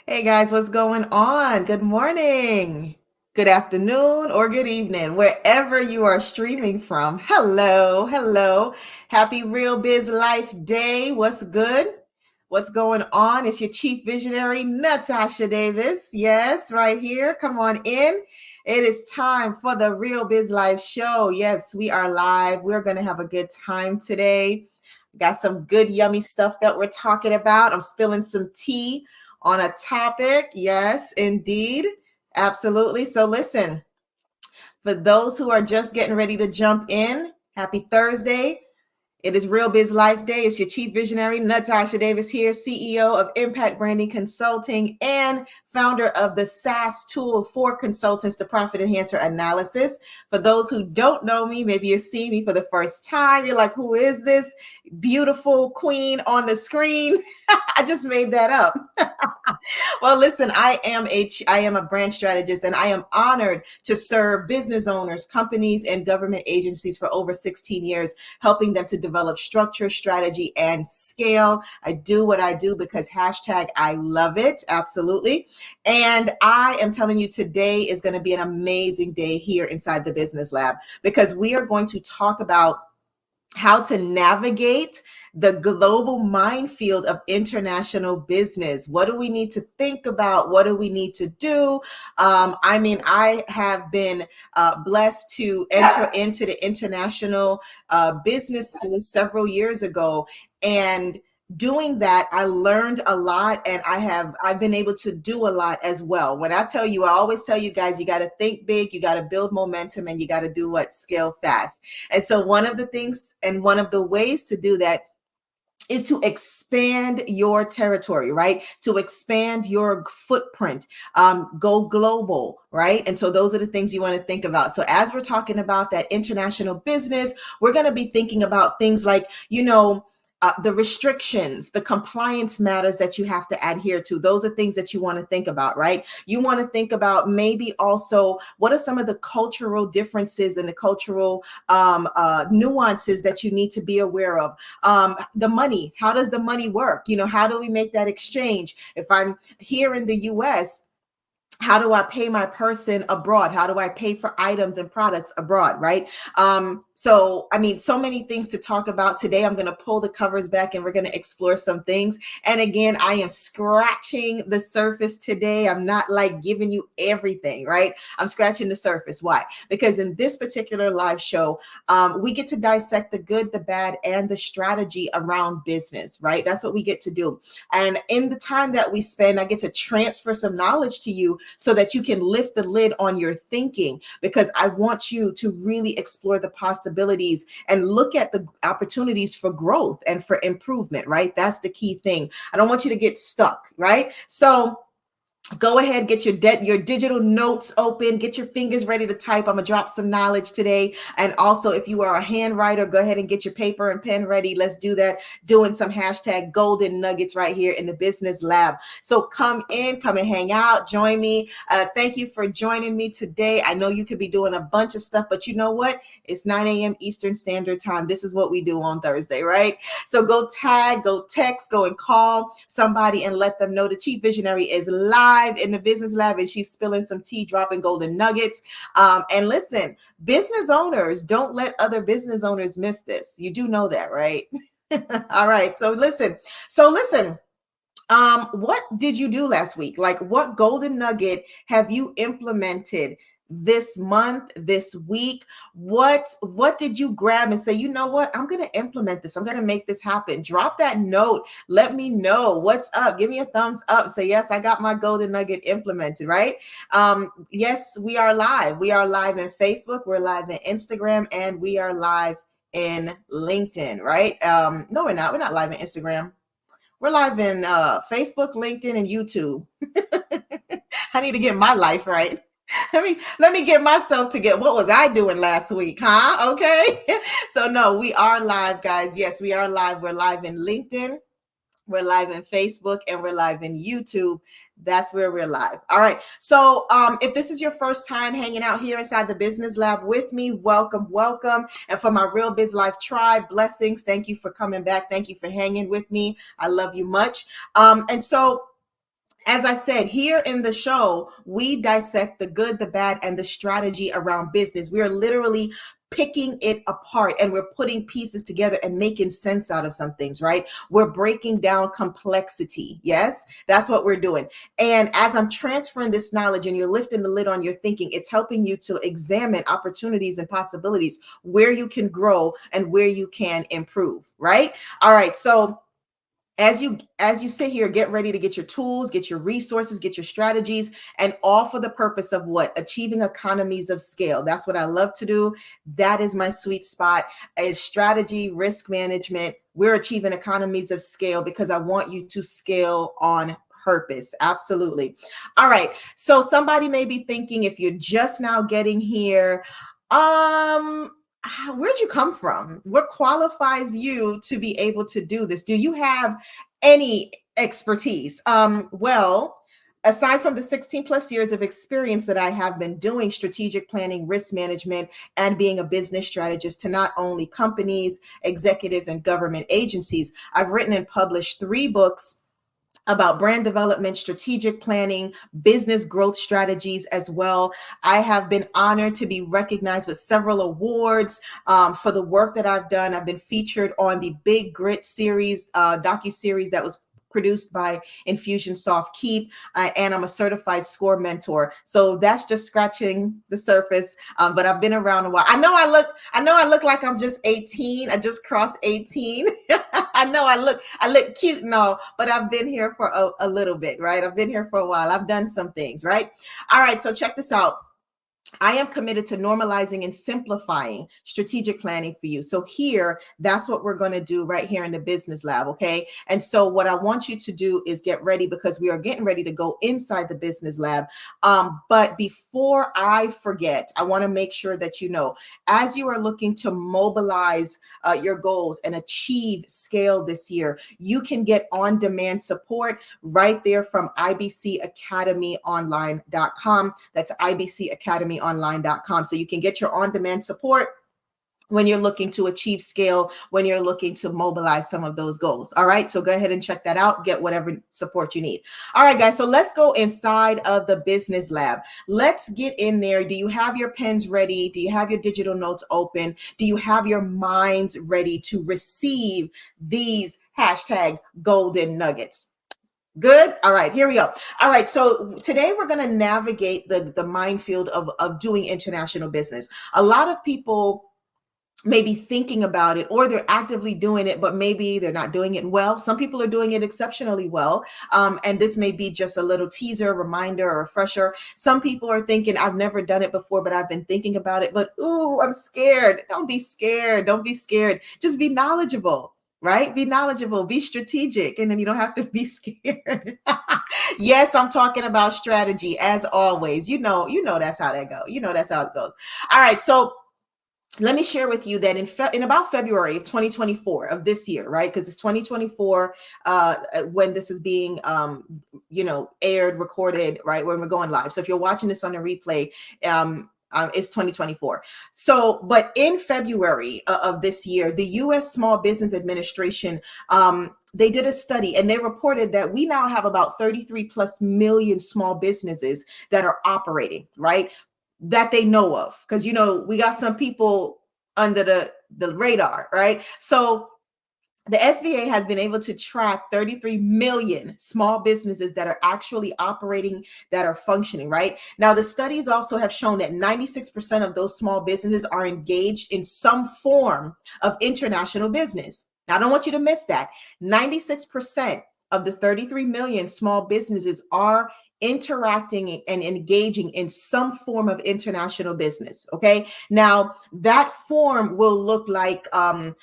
Hey guys, what's going on? Good morning, good afternoon, or good evening, wherever you are streaming from. Hello, hello. Happy Real Biz Life Day. What's good? What's going on? It's your chief visionary, Natasha Davis. Yes, right here. Come on in. It is time for the Real Biz Life show. Yes, we are live. We're going to have a good time today. Got some good, yummy stuff that we're talking about. I'm spilling some tea on a topic. Yes, indeed. Absolutely. So listen, for those who are just getting ready to jump in, happy Thursday. It is Real Biz Life Day. It's your chief visionary, Natasha Davis here, CEO of Impact Branding Consulting and founder of the SaaS tool for consultants to profit enhancer analysis. For those who don't know me, maybe you see me for the first time. You're like, who is this beautiful queen on the screen? I just made that up. Well, listen, I am a brand strategist and I am honored to serve business owners, companies, and government agencies for over 16 years, helping them to develop structure, strategy, and scale. I do what I do because hashtag I love it. Absolutely. And I am telling you today is going to be an amazing day here inside the Business Lab because we are going to talk about how to navigate the global minefield of international business. What do we need to think about? What do we need to do? I have been blessed to enter into the international business school several years ago. And doing that, I learned a lot and I've been able to do a lot as well. When I tell you, I always tell you guys, you got to think big, you got to build momentum, and you got to do what? Scale fast. And so one of the things and one of the ways to do that is to expand your territory, right? To expand your footprint, go global, right? And so those are the things you want to think about. So as we're talking about that international business, we're going to be thinking about things like, the restrictions, the compliance matters that you have to adhere to. Those are things that you want to think about, right? You want to think about maybe also what are some of the cultural differences and the cultural nuances that you need to be aware of. The money, how does the money work? How do we make that exchange? If I'm here in the US, how do I pay my person abroad? How do I pay for items and products abroad, right? So many things to talk about today. I'm going to pull the covers back and we're going to explore some things. And again, I am scratching the surface today. I'm not like giving you everything, right? I'm scratching the surface. Why? Because in this particular live show, we get to dissect the good, the bad, and the strategy around business, right? That's what we get to do. And in the time that we spend, I get to transfer some knowledge to you so that you can lift the lid on your thinking, because I want you to really explore the possibilities and look at the opportunities for growth and for improvement, right? That's the key thing. I don't want you to get stuck, right? So go ahead, get your digital notes open, get your fingers ready to type. I'm gonna drop some knowledge today. And also, if you are a handwriter, go ahead and get your paper and pen ready. Let's do that. Doing some hashtag golden nuggets right here in the Business Lab. So come in, come and hang out, join me. Thank you for joining me today. I know you could be doing a bunch of stuff, but you know what? It's 9 a.m. Eastern Standard Time. This is what we do on Thursday, right? So go tag, go text, go and call somebody and let them know the Chief Visionary is live in the Business Lab and she's spilling some tea, dropping golden nuggets. And listen, business owners, don't let other business owners miss this. You do know that, right? All right. So listen. What did you do last week? Like, what golden nugget have you implemented this month, this week? What did you grab and say, you know what? I'm going to implement this. I'm going to make this happen. Drop that note. Let me know what's up. Give me a thumbs up. Say, yes, I got my golden nugget implemented, right? Yes, we are live. We are live in Facebook. We're live in Instagram, and we are live in LinkedIn, right? No, we're not. We're not live in Instagram. We're live in Facebook, LinkedIn, and YouTube. I need to get my life right. Let me get myself to get what was I doing last week, huh? Okay. So no, we are live, guys. Yes, we are live. We're live in LinkedIn, we're live in Facebook, and we're live in YouTube. That's where we're live. All right. So if this is your first time hanging out here inside the Business Lab with me, welcome, welcome. And for my Real Biz Life tribe, blessings. Thank you for coming back. Thank you for hanging with me. I love you much. And so As I said, here in the show, we dissect the good, the bad, and the strategy around business. We are literally picking it apart and we're putting pieces together and making sense out of some things, right? We're breaking down complexity. Yes, that's what we're doing. And as I'm transferring this knowledge and you're lifting the lid on your thinking, it's helping you to examine opportunities and possibilities where you can grow and where you can improve, right? All right. So as you sit here, get ready to get your tools, get your resources, get your strategies, and all for the purpose of what? Achieving economies of scale. That's what I love to do. That is my sweet spot, is strategy, risk management. We're achieving economies of scale because I want you to scale on purpose. Absolutely. All right. So somebody may be thinking, if you're just now getting here, um where'd you come from? What qualifies you to be able to do this? Do you have any expertise? Well, aside from the 16 plus years of experience that I have been doing strategic planning, risk management, and being a business strategist to not only companies, executives, and government agencies, I've written and published 3 books about brand development, strategic planning, business growth strategies as well. I have been honored to be recognized with several awards for the work that I've done. I've been featured on the Big Grit series, docu-series that was produced by Infusionsoft Keep, and I'm a certified score mentor. So that's just scratching the surface. But I've been around a while. I know I look like I'm just 18. I just crossed 18. I know I look cute and all, but I've been here for a little bit, right? I've been here for a while. I've done some things, right? All right, so check this out. I am committed to normalizing and simplifying strategic planning for you. So here, that's what we're going to do right here in the business lab. Okay. And so what I want you to do is get ready, because we are getting ready to go inside the business lab. But before I forget, I want to make sure that you know, as you are looking to mobilize your goals and achieve scale this year, you can get on-demand support right there from ibcacademyonline.com. That's ibcacademyonline.com. So you can get your on-demand support when you're looking to achieve scale, when you're looking to mobilize some of those goals. All right, so go ahead and check that out. Get whatever support you need. All right, guys, so let's go inside of the business lab. Let's get in there. Do you have your pens ready? Do you have your digital notes open? Do you have your minds ready to receive these hashtag golden nuggets? Good. All right, here we go. All right, so today we're going to navigate the minefield of doing international business. A lot of people maybe thinking about it, or they're actively doing it, but maybe they're not doing it well. Some people are doing it exceptionally well. And this may be just a little teaser, reminder, or refresher. Some people are thinking, I've never done it before, but I've been thinking about it, but ooh, I'm scared. Don't be scared. Don't be scared. Just be knowledgeable, right? Be knowledgeable, be strategic, and then you don't have to be scared. Yes, I'm talking about strategy as always. That's how that goes. That's how it goes. All right. So let me share with you that in about February of 2024 of this year, right? Because it's 2024 when this is being, aired, recorded, right? When we're going live. So if you're watching this on a replay, it's 2024. So, but in February of this year, the U.S. Small Business Administration, they did a study and they reported that we now have about 33 plus million small businesses that are operating, right? That they know of, because we got some people under the radar, right? So the SBA has been able to track 33 million small businesses that are actually operating, that are functioning, right? Now, the studies also have shown that 96% of those small businesses are engaged in some form of international business. Now, I don't want you to miss that. 96% of the 33 million small businesses are interacting and engaging in some form of international business. Okay. Now that form will look like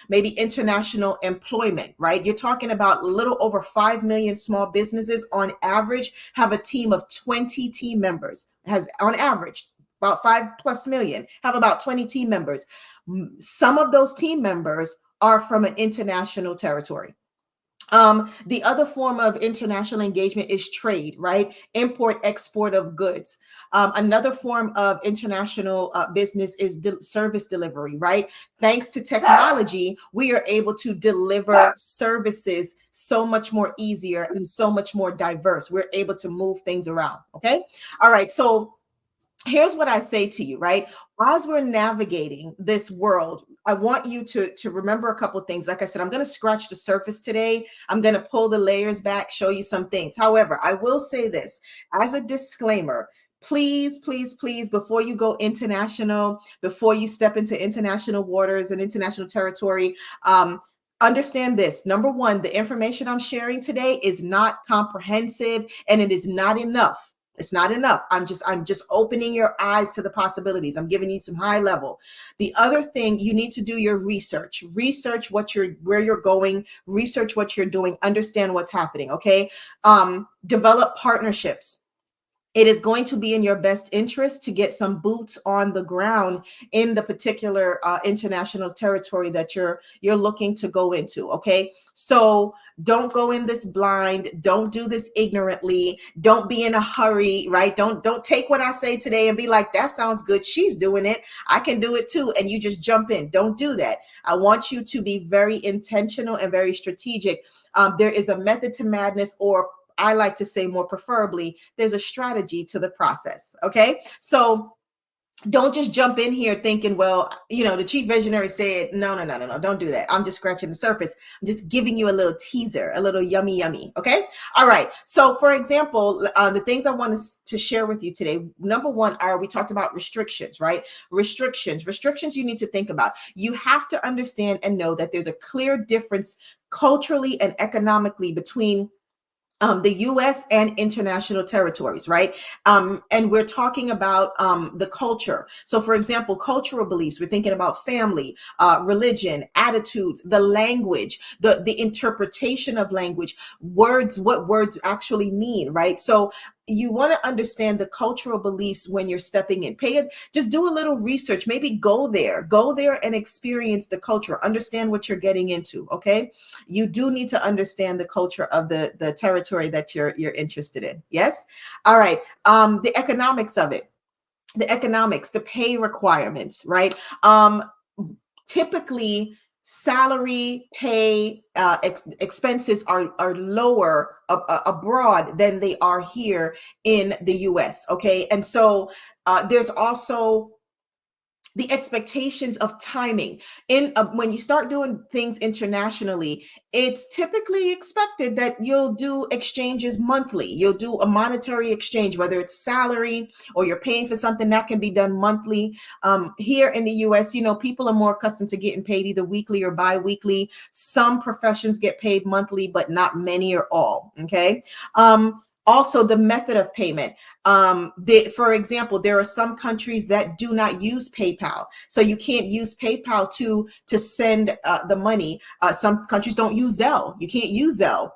maybe international employment, right? You're talking about a little over 5 million small businesses on average have a team of 20 team members. Has on average about 5+ million have about 20 team members. Some of those team members are from an international territory. The other form of international engagement is trade, right? Import, export of goods. Another form of international business is service delivery, right? Thanks to technology, we are able to deliver services so much more easier and so much more diverse. We're able to move things around. Okay. All right. So here's what I say to you, right? As we're navigating this world, I want you to remember a couple of things. Like I said, I'm going to scratch the surface today. I'm going to pull the layers back, show you some things. However, I will say this as a disclaimer. Please, please, please, before you go international, before you step into international waters and international territory, understand this. Number one, the information I'm sharing today is not comprehensive and it is not enough. It's not enough. I'm just opening your eyes to the possibilities. I'm giving you some high level. The other thing, you need to do your research. Research where you're going, research what you're doing, understand what's happening, okay? Develop partnerships. It is going to be in your best interest to get some boots on the ground in the particular international territory that you're looking to go into. Okay, so don't go in this blind. Don't do this ignorantly. Don't be in a hurry, right? Don't take what I say today and be like, that sounds good. She's doing it. I can do it too. And you just jump in. Don't do that. I want you to be very intentional and very strategic. There is a method to madness, or I like to say more preferably, there's a strategy to the process. Okay. So don't just jump in here thinking, well, the chief visionary said, no, no, no, no, no, don't do that. I'm just scratching the surface. I'm just giving you a little teaser, a little yummy, yummy. Okay. All right. So for example, the things I want to share with you today, number one, we talked about restrictions, right? Restrictions you need to think about. You have to understand and know that there's a clear difference culturally and economically between the US and international territories, right? And we're talking about the culture. So, for example, cultural beliefs, we're thinking about family, religion, attitudes, the language, the interpretation of language, words, what words actually mean, right? So, you want to understand the cultural beliefs when you're stepping in. Just do a little research, maybe go there and experience the culture, understand what you're getting into. Okay. You do need to understand the culture of the territory that you're interested in. Yes. All right. The economics of it, the pay requirements, right? Typically salary pay expenses are lower abroad than they are here in the US. Okay. And so there's also the expectations of timing in when you start doing things internationally. It's typically expected that you'll do exchanges monthly. You'll do a monetary exchange, whether it's salary or you're paying for something that can be done monthly. Here in the US, people are more accustomed to getting paid either weekly or bi-weekly. Some professions get paid monthly, but not many or all. Okay. Also, the method of payment. For example, there are some countries that do not use PayPal, so you can't use PayPal to send the money. Some countries don't use Zelle. You can't use Zelle.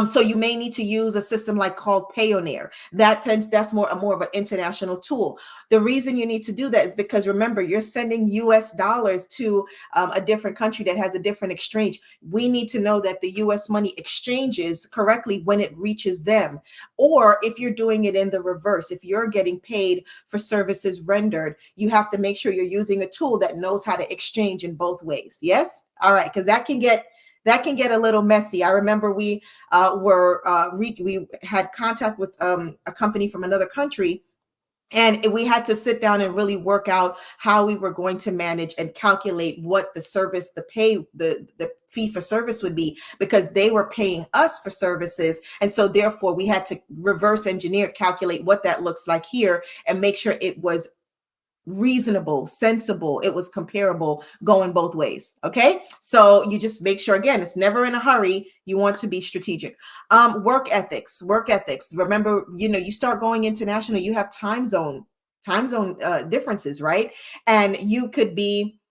So you may need to use a system called Payoneer. That's more of an international tool. The reason you need to do that is because, remember, you're sending US dollars to a different country that has a different exchange. We need to know that the US money exchanges correctly when it reaches them. Or if you're doing it in the reverse, if you're getting paid for services rendered, you have to make sure you're using a tool that knows how to exchange in both ways. Yes. All right. Because that can get a little messy. I remember we had contact with a company from another country, and we had to sit down and really work out how we were going to manage and calculate what the fee for service would be, because they were paying us for services. And so therefore we had to reverse engineer, calculate what that looks like here and make sure it was reasonable, sensible, it was comparable, going both ways. Okay. So you just make sure, again, it's never in a hurry. You want to be strategic. Work ethics. Remember, you start going international, you have time zone differences, right? And you could be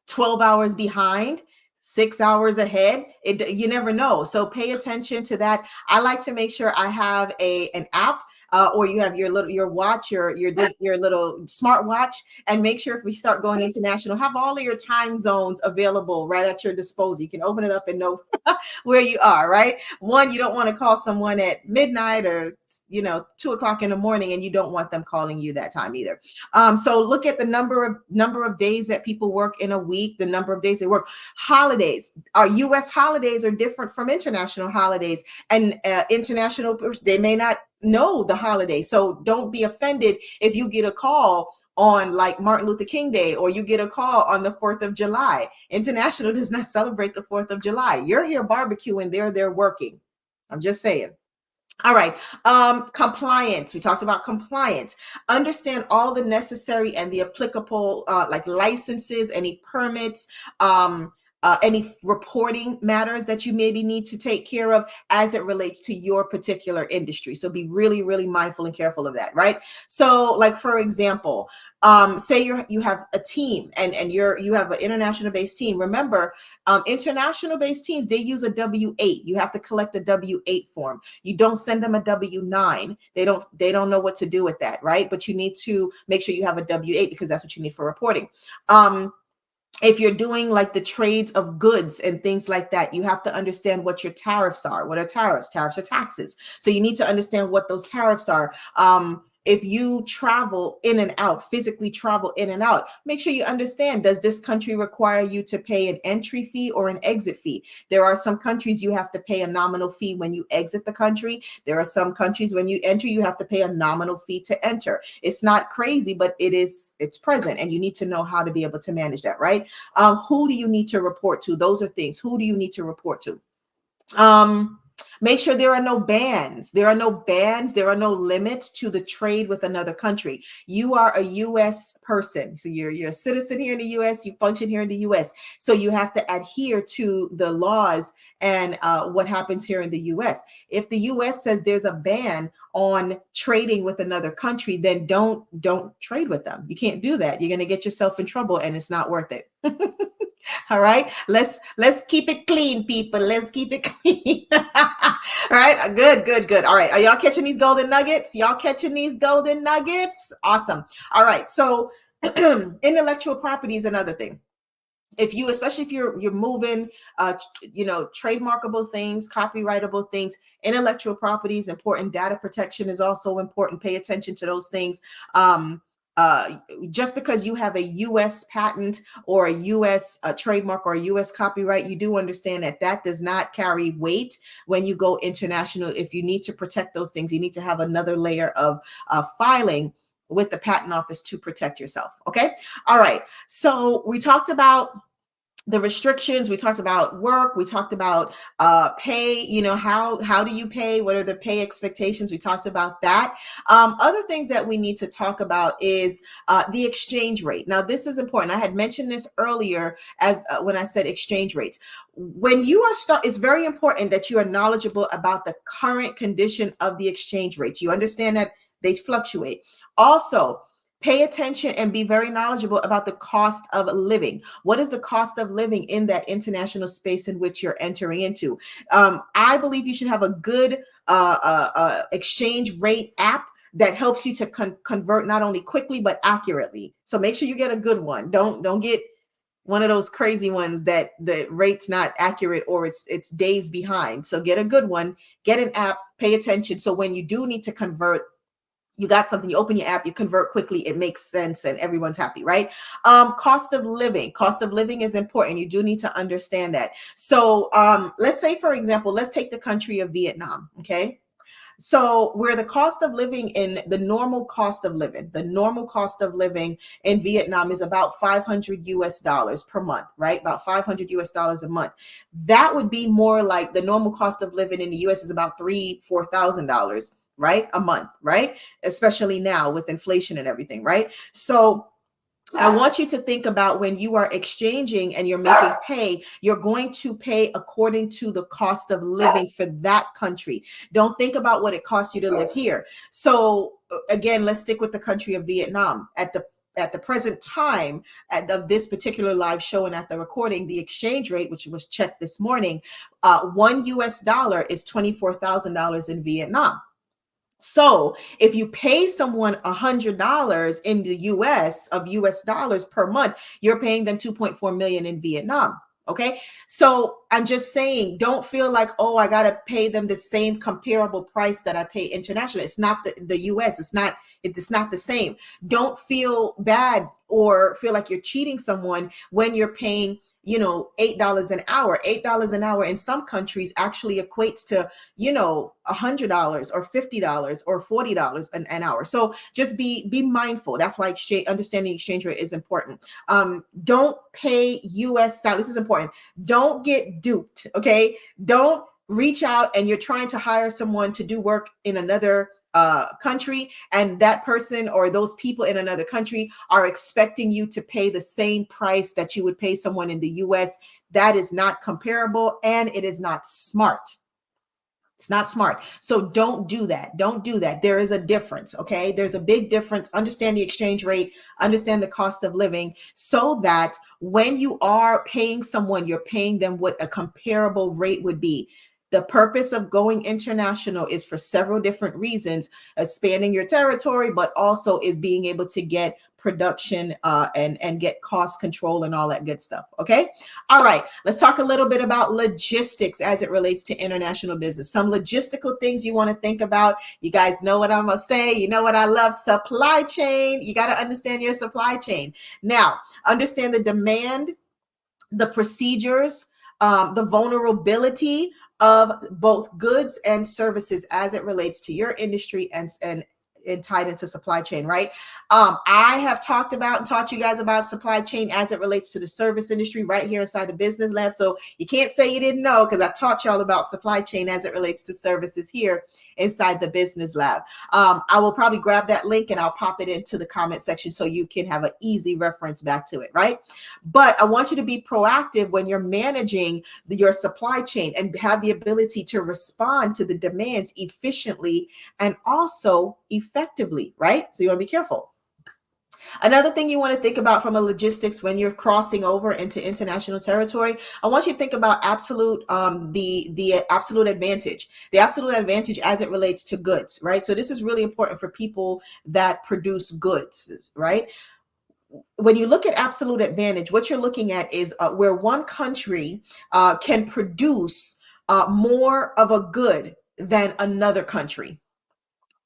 12 hours behind, 6 hours ahead. You never know. So pay attention to that. I like to make sure I have an app or you have your watch, your little smart watch, and make sure if we start going international, have all of your time zones available right at your disposal. You can open it up and know where you are, right? One, you don't want to call someone at midnight or 2 o'clock in the morning, and you don't want them calling you that time either. So look at the number of days that people work in a week, the number of days they work. Holidays, our U.S. holidays are different from international holidays, and international, they may not know the holiday. So don't be offended if you get a call on like Martin Luther King Day, or you get a call on the 4th of July. International does not celebrate the 4th of July. You're here barbecuing, they're there working. I'm just saying. All right. Compliance. We talked about compliance. Understand all the necessary and the applicable, like licenses, any permits, any reporting matters that you maybe need to take care of as it relates to your particular industry. So be really, really mindful and careful of that, right? So, like for example, say you have a team, and you have an international based team. Remember, international based teams, they use a W-8. You have to collect a W-8 form. You don't send them a W-9. They don't know what to do with that, right? But you need to make sure you have a W-8 because that's what you need for reporting. If you're doing like the trades of goods and things like that, you have to understand what your tariffs are. What are tariffs? Tariffs are taxes. So you need to understand what those tariffs are. If you travel in and out, physically travel in and out, make sure you understand, does this country require you to pay an entry fee or an exit fee? There are some countries you have to pay a nominal fee when you exit the country. There are some countries when you enter, you have to pay a nominal fee to enter. It's not crazy, but it's present, and you need to know how to be able to manage that, right? Who do you need to report to? Those are things. Who do you need to report to? Make sure there are no bans. There are no bans. There are no limits to the trade with another country. You are a U.S. person. So you're a citizen here in the U.S. You function here in the U.S. So you have to adhere to the laws and what happens here in the U.S. If the U.S. says there's a ban on trading with another country, then don't trade with them. You can't do that. You're going to get yourself in trouble, and it's not worth it. All right, let's keep it clean, people. Let's keep it clean. All right, good. All right, are y'all catching these golden nuggets? Y'all catching these golden nuggets? Awesome. All right, so intellectual property is another thing. Especially if you're moving, trademarkable things, copyrightable things, intellectual property is important. Data protection is also important. Pay attention to those things. Just because you have a U.S. patent or a U.S. trademark or a U.S. copyright, you do understand that does not carry weight when you go international. If you need to protect those things, you need to have another layer of filing with the patent office to protect yourself. Okay. All right. So we talked about the restrictions, we talked about work, we talked about pay, how do you pay, what are the pay expectations, we talked about that. Other things that we need to talk about is the exchange rate. Now this is important. I had mentioned this earlier as when I said exchange rates. When you are it's very important that you are knowledgeable about the current condition of the exchange rates. You understand that they fluctuate. Also, pay attention and be very knowledgeable about the cost of living. What is the cost of living in that international space in which you're entering into? I believe you should have a good exchange rate app that helps you to convert not only quickly but accurately. So make sure you get a good one. Don't get one of those crazy ones that the rate's not accurate or it's days behind. So get a good one, get an app, pay attention. So when you do need to convert, you got something, you open your app, you convert quickly, it makes sense, and everyone's happy, right? Cost of living is important. You do need to understand that. So let's say, for example, let's take the country of Vietnam, okay? So where the cost of living the normal cost of living in Vietnam is about $500 per month, right? About $500 a month. That would be more like the normal cost of living in the US is about $4,000, right? A month, right? Especially now with inflation and everything, right? So I want you to think about when you are exchanging and you're making pay, you're going to pay according to the cost of living for that country. Don't think about what it costs you to live here. So again, let's stick with the country of Vietnam. At the present time of this particular live show and at the recording, the exchange rate, which was checked this morning, $1 US is $24,000 in Vietnam. So if you pay someone $100 in the US of US dollars per month, you're paying them 2.4 million in Vietnam. Okay. So I'm just saying, don't feel like, oh, I got to pay them the same comparable price that I pay international. It's not the US. It's not the same. Don't feel bad or feel like you're cheating someone when you're paying, $8 an hour. $8 an hour in some countries actually equates to, $100 or $50 or $40 an hour. So just be mindful. That's why understanding exchange rate is important. Don't pay US salary. This is important. Don't get duped. Okay. Don't reach out and you're trying to hire someone to do work in another country, and that person or those people in another country are expecting you to pay the same price that you would pay someone in the US. That is not comparable, and it is not smart. It's not smart. So don't do that. Don't do that. There is a difference. Okay. There's a big difference. Understand the exchange rate, understand the cost of living, so that when you are paying someone, you're paying them what a comparable rate would be. The purpose of going international is for several different reasons, expanding your territory, but also is being able to get production and get cost control and all that good stuff. Okay. All right. Let's talk a little bit about logistics as it relates to international business. Some logistical things you want to think about. You guys know what I'm going to say. You know what I love? Supply chain. You got to understand your supply chain. Now, understand the demand, the procedures, the vulnerability of both goods and services as it relates to your industry and tied into supply chain, right? I have talked about and taught you guys about supply chain as it relates to the service industry right here inside the business lab. So you can't say you didn't know, because I taught y'all about supply chain as it relates to services here inside the business lab. I will probably grab that link and I'll pop it into the comment section so you can have an easy reference back to it, right? But I want you to be proactive when you're managing your supply chain and have the ability to respond to the demands efficiently and also effectively, right? So you want to be careful. Another thing you want to think about from a logistics when you're crossing over into international territory, I want you to think about the absolute advantage, as it relates to goods, right? So this is really important for people that produce goods, right? When you look at absolute advantage, what you're looking at is where one country can produce more of a good than another country.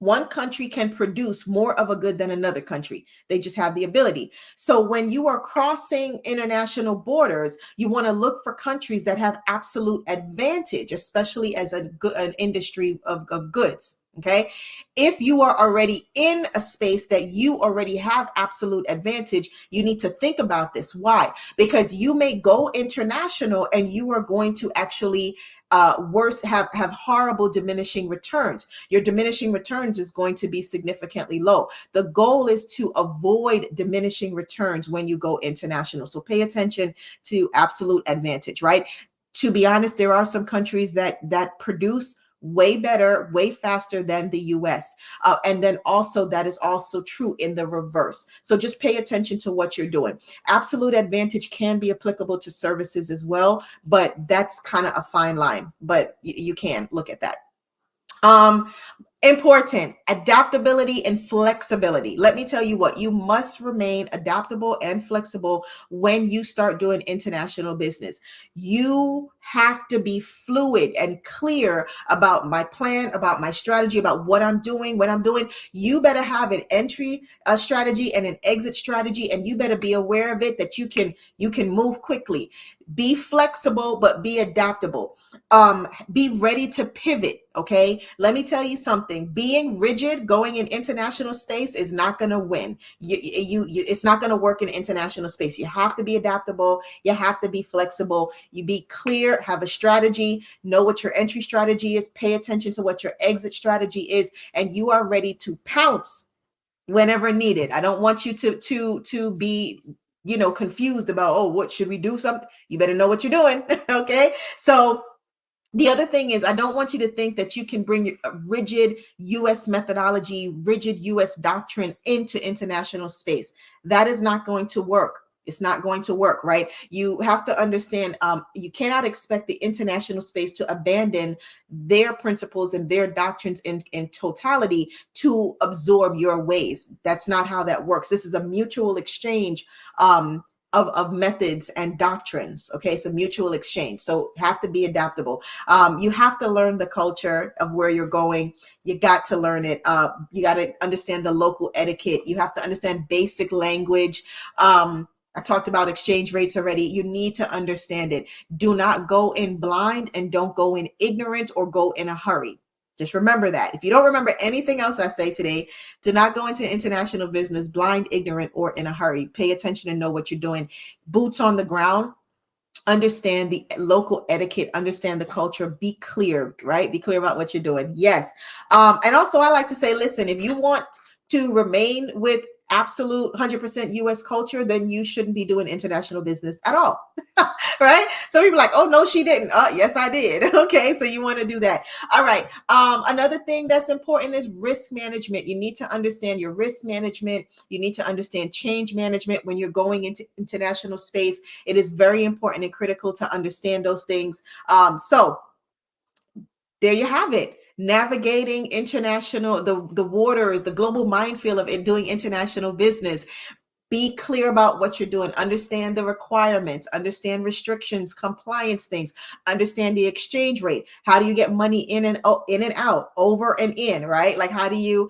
One country can produce more of a good than another country. They just have the ability. So when you are crossing international borders, you want to look for countries that have absolute advantage, especially as an industry of goods. Okay. If you are already in a space that you already have absolute advantage, you need to think about this. Why? Because you may go international and you are going to actually have horrible diminishing returns. Your diminishing returns is going to be significantly low. The goal is to avoid diminishing returns when you go international. So pay attention to absolute advantage, right? To be honest, there are some countries that produce way better, way faster than the US. And then also that is also true in the reverse. So just pay attention to what you're doing. Absolute advantage can be applicable to services as well, but that's kind of a fine line, but you can look at that. Important adaptability and flexibility. Let me tell you what, you must remain adaptable and flexible when you start doing international business. You have to be fluid and clear about my plan, about my strategy, about what I'm doing, what I'm doing. You better have an entry strategy and an exit strategy, and you better be aware of it, that you can move quickly. Be flexible, but be adaptable. Be ready to pivot. Okay. Let me tell you something. Being rigid going in international space is not going to win. It's not going to work in international space. You have to be adaptable. You have to be flexible. You be clear, have a strategy, know what your entry strategy is, pay attention to what your exit strategy is, and you are ready to pounce whenever needed. I don't want you to be confused about, oh, what should we do? Something. You better know what you're doing. Okay. So the other thing is, I don't want you to think that you can bring a rigid US methodology, rigid US doctrine into international space. That is not going to work. It's not going to work, right? You have to understand, you cannot expect the international space to abandon their principles and their doctrines in totality to absorb your ways. That's not how that works. This is a mutual exchange of methods and doctrines. Okay, so mutual exchange. So have to be adaptable. You have to learn the culture of where you're going. You got to learn it. You got to understand the local etiquette. You have to understand basic language. I talked about exchange rates already. You need to understand it. Do not go in blind and don't go in ignorant or go in a hurry. Just remember that. If you don't remember anything else I say today, do not go into international business blind, ignorant, or in a hurry. Pay attention and know what you're doing. Boots on the ground. Understand the local etiquette, understand the culture, be clear, right? Be clear about what you're doing. Yes. And also I like to say, listen, if you want to remain with absolute 100% US culture, then you shouldn't be doing international business at all. Right? So people are like, oh no, she didn't. Yes, I did. Okay, so you want to do that. All right. Another thing that's important is risk management. You need to understand your risk management. You need to understand change management when you're going into international space. It is very important and critical to understand those things. So there you have it. Navigating international, the waters, the global minefield of doing international business. Be clear about what you're doing. Understand the requirements, understand restrictions, compliance things, understand the exchange rate. How do you get money in and out, over and in, right? Like how do you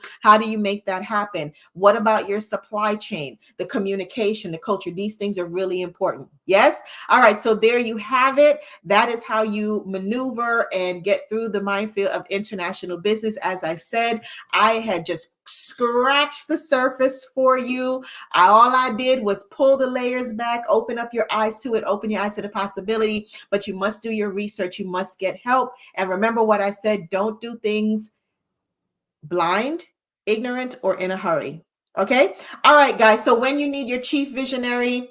make that happen? What about your supply chain, the communication, the culture? These things are really important. Yes. All right. So there you have it. That is how you maneuver and get through the minefield of international business. As I said, I had just scratched the surface for you. All I did was pull the layers back, open up your eyes to it, open your eyes to the possibility, but you must do your research. You must get help. And remember what I said, don't do things blind, ignorant, or in a hurry. Okay. All right, guys. So when you need your chief visionary,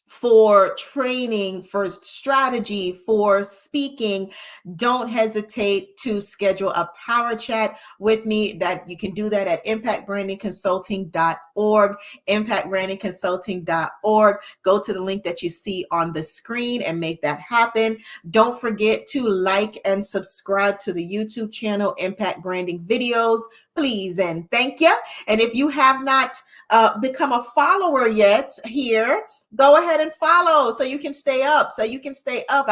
for training, for strategy, for speaking, don't hesitate to schedule a power chat with me. That you can do that at impactbrandingconsulting.org, impactbrandingconsulting.org. Go to the link that you see on the screen and make that happen. Don't forget to like and subscribe to the YouTube channel, Impact Branding Videos, please and thank you. And if you have not become a follower yet here, go ahead and follow so you can stay up. I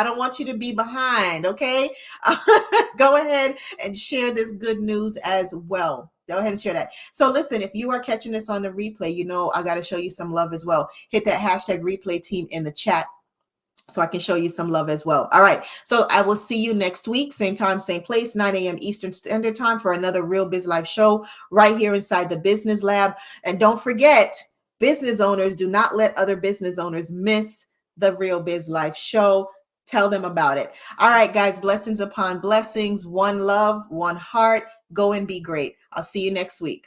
don't want you to be behind. Okay. Go ahead and share this good news as well. Go ahead and share that. So listen, if you are catching this on the replay, you know I got to show you some love as well. Hit that hashtag replay team in the chat so I can show you some love as well. All right. So I will see you next week, same time, same place, 9 a.m. Eastern Standard Time for another Real Biz Life show right here inside the Business Lab. And don't forget, business owners, do not let other business owners miss the Real Biz Life show. Tell them about it. All right, guys, blessings upon blessings, one love, one heart. Go and be great. I'll see you next week.